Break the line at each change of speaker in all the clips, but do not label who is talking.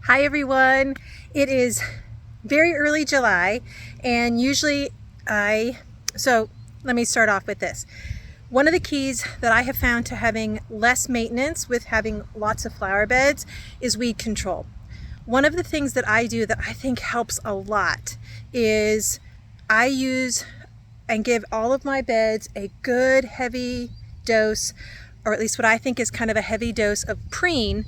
Hi everyone. It is very early July and usually so let me start off with this. One of the keys that I have found to having less maintenance with having lots of flower beds is weed control. One of the things that I do that I think helps a lot is I use and give all of my beds a good heavy dose, or at least what I think is kind of a heavy dose of preen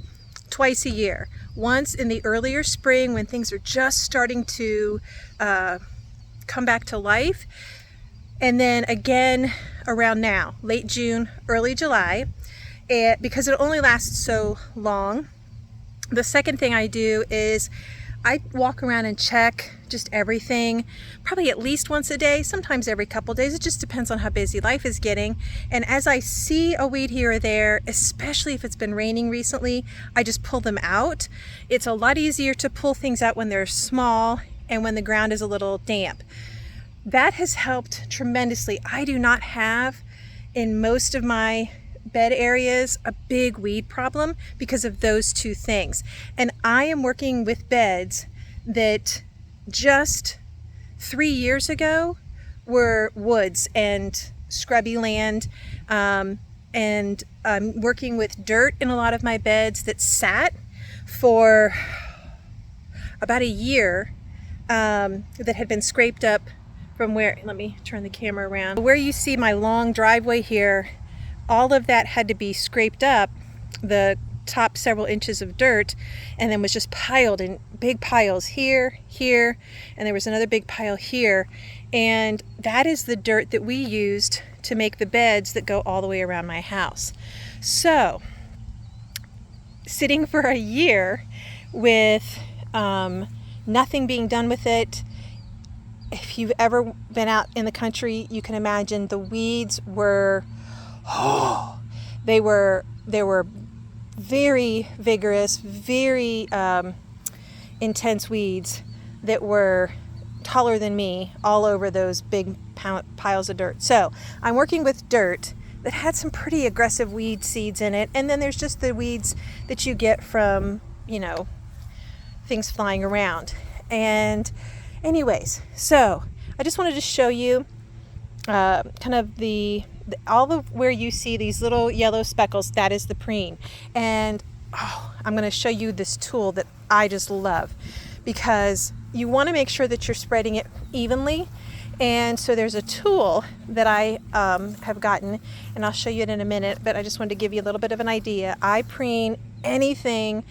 twice a year. Once in the earlier spring when things are just starting to come back to life, and then again around now, late June, early July, because it only lasts so long. The second thing I do is I walk around and check just everything, probably at least once a day, sometimes every couple days. It just depends on how busy life is getting. And as I see a weed here or there, especially if it's been raining recently, I just pull them out. It's a lot easier to pull things out when they're small and when the ground is a little damp. That has helped tremendously. I do not have, in most of my bed areas, a big weed problem because of those two things. And I am working with beds that just 3 years ago were woods and scrubby land, and I'm working with dirt in a lot of my beds that sat for about a year, that had been scraped up from where, let me turn the camera around, where you see my long driveway here. All of that had to be scraped up, the top several inches of dirt, and then was just piled in big piles here, and there was another big pile here. And that is the dirt that we used to make the beds that go all the way around my house. So, sitting for a year with nothing being done with it, if you've ever been out in the country, you can imagine the weeds were they were very vigorous, very intense weeds that were taller than me all over those big piles of dirt. So I'm working with dirt that had some pretty aggressive weed seeds in it, and then there's just the weeds that you get from, things flying around. And anyways, so I just wanted to show you kind of all of where you see these little yellow speckles, that is the preen. And I'm going to show you this tool that I just love, because you want to make sure that you're spreading it evenly. And so there's a tool that I have gotten, and I'll show you it in a minute, but I just wanted to give you a little bit of an idea. I preen anything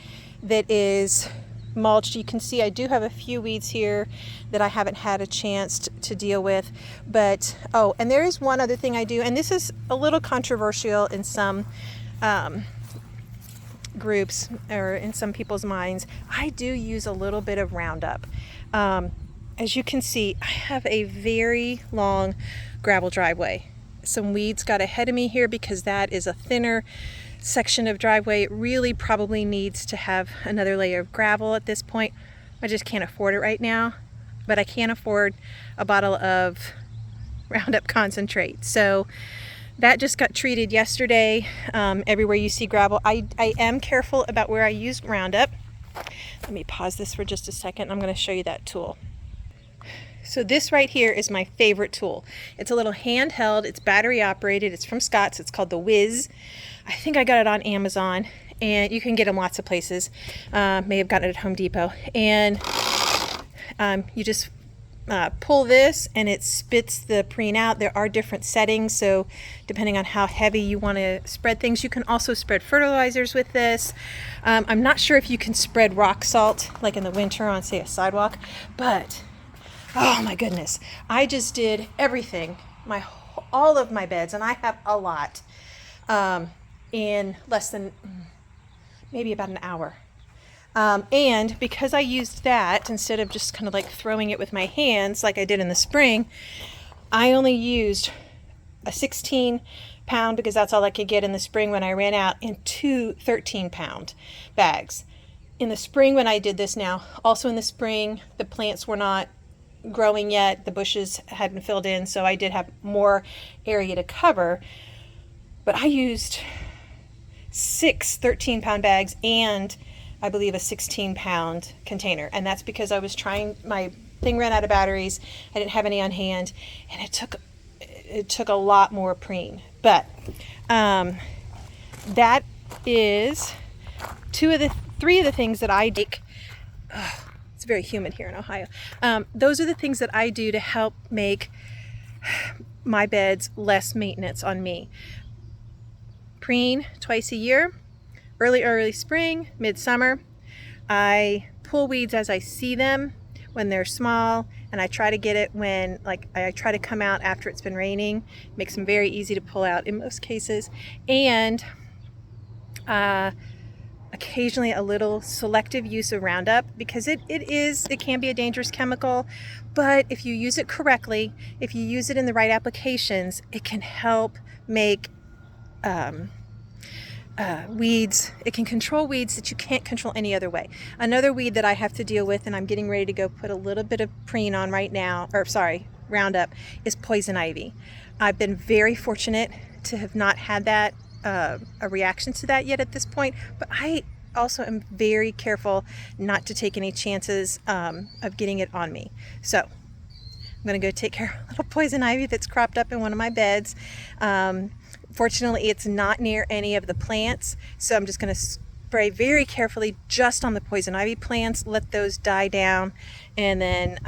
that is mulched. You can see I do have a few weeds here that I haven't had a chance to deal with, but and there is one other thing I do, and this is a little controversial in some groups or in some people's minds. I do use a little bit of Roundup. As you can see, I have a very long gravel driveway. Some weeds got ahead of me here because that is a thinner section of driveway. It really probably needs to have another layer of gravel at this point. I just can't afford it right now, but I can't afford a bottle of Roundup concentrate. So that just got treated yesterday. Everywhere you see gravel, I am careful about where I use Roundup. Let me pause this for just a second. I'm going to show you that tool. So this right here is my favorite tool. It's a little handheld, it's battery operated, it's from Scott's, it's called the Whiz. I think I got it on Amazon, and you can get them lots of places. May have gotten it at Home Depot. And you just pull this and it spits the preen out. There are different settings, so depending on how heavy you want to spread things, you can also spread fertilizers with this. I'm not sure if you can spread rock salt like in the winter on, say, a sidewalk, but oh my goodness, I just did everything, all of my beds, and I have a lot, in less than maybe about an hour. And because I used that instead of just kind of like throwing it with my hands like I did in the spring, I only used a 16-pound, because that's all I could get in the spring when I ran out, and 2 13-pound bags. In the spring when I did this now, also in the spring, the plants were not growing yet, the bushes hadn't filled in, so I did have more area to cover, but I used 6 13-pound bags and I believe, a 16-pound container. And that's because I was trying, my thing ran out of batteries. I didn't have any on hand, and it took a lot more preen. But that is three of the things that I take. Oh, it's very humid here in Ohio. Those are the things that I do to help make my beds less maintenance on me. Preen twice a year, early spring, midsummer. I pull weeds as I see them when they're small, and I try to get it when, like, I try to come out after it's been raining. Makes them very easy to pull out in most cases. And occasionally a little selective use of Roundup, because it can be a dangerous chemical, but if you use it correctly, if you use it in the right applications, it can help make weeds. It can control weeds that you can't control any other way. Another weed that I have to deal with, and I'm getting ready to go put a little bit of preen on right now, Roundup, is poison ivy. I've been very fortunate to have not had that a reaction to that yet at this point, but I also am very careful not to take any chances of getting it on me. So I'm going to go take care of a little poison ivy that's cropped up in one of my beds. Fortunately, it's not near any of the plants, so I'm just going to spray very carefully just on the poison ivy plants, let those die down, and then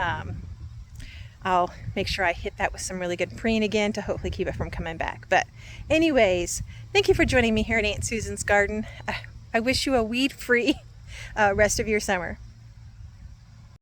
I'll make sure I hit that with some really good preen again to hopefully keep it from coming back. But anyways, thank you for joining me here at Aunt Susan's Garden. I wish you a weed-free rest of your summer.